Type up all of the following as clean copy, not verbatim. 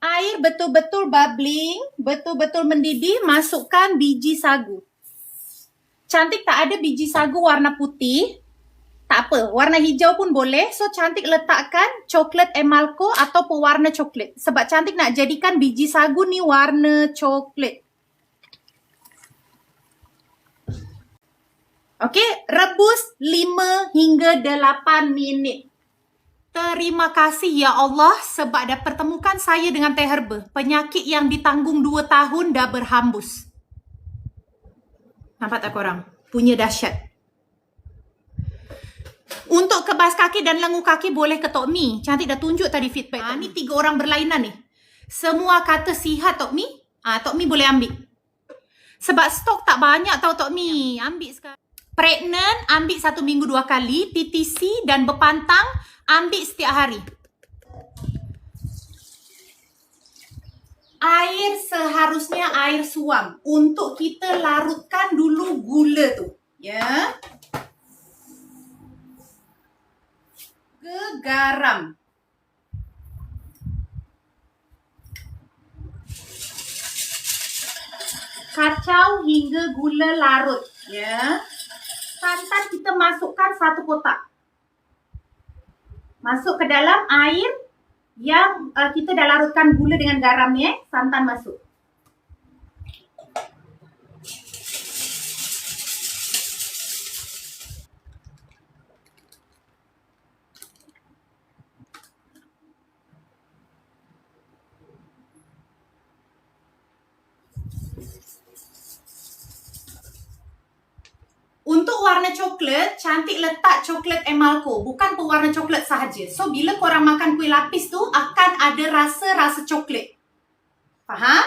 Air betul-betul bubbling, betul-betul mendidih, masukkan biji sagu. Cantik tak ada biji sagu warna putih, tak apa, warna hijau pun boleh. So Cantik letakkan coklat Emalco atau pewarna coklat. Sebab Cantik nak jadikan biji sagu ni warna coklat. Okey, rebus 5 hingga 8 minit. Terima kasih ya Allah sebab dah pertemukan saya dengan teh herba. Penyakit yang ditanggung 2 tahun dah berhambus. Nampak tak korang? Punya dahsyat. Untuk kebas kaki dan lengan kaki boleh ke Tok Mi. Cantik dah tunjuk tadi feedback. Ni 3 orang berlainan ni. Semua kata sihat Tok Mi. Tok Mi boleh ambil. Sebab stok tak banyak tau Tok Mi. Ambil sekarang. Pregnant, ambil 1 minggu 2 kali. TTC dan berpantang, ambil setiap hari. Air seharusnya air suam. Untuk kita larutkan dulu gula tu. Ya. Ke garam. Kacau hingga gula larut. Ya. Santan kita masukkan 1 kotak. Masuk ke dalam air yang kita dah larutkan gula dengan garam ni. Santan masuk. Untuk warna coklat, Cantik letak coklat Emalco, bukan pewarna coklat sahaja. So, bila korang makan kuih lapis tu, akan ada rasa coklat. Faham?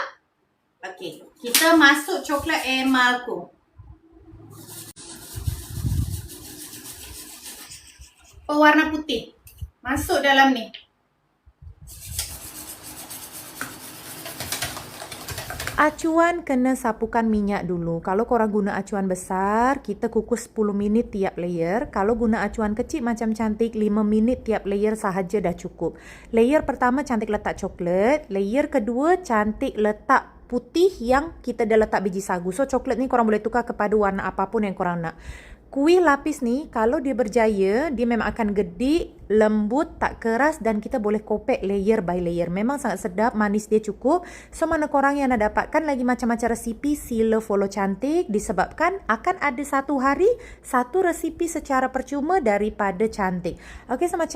Okey, kita masuk coklat Emalco. Pewarna putih. Masuk dalam ni. Acuan kena sapukan minyak dulu. Kalau korang guna acuan besar, kita kukus 10 minit tiap layer. Kalau guna acuan kecil macam Cantik, 5 minit tiap layer sahaja dah cukup. Layer pertama Cantik letak coklat. Layer kedua Cantik letak putih yang kita dah letak biji sagu. So coklat ni korang boleh tukar kepada warna apapun yang korang nak. Kuih lapis ni kalau dia berjaya, dia memang akan gedik, lembut, tak keras dan kita boleh kopek layer by layer. Memang sangat sedap, manis dia cukup. So mana korang yang nak dapatkan lagi macam-macam resipi, sila follow Cantik disebabkan akan ada satu hari satu resipi secara percuma daripada Cantik. Okey, so macam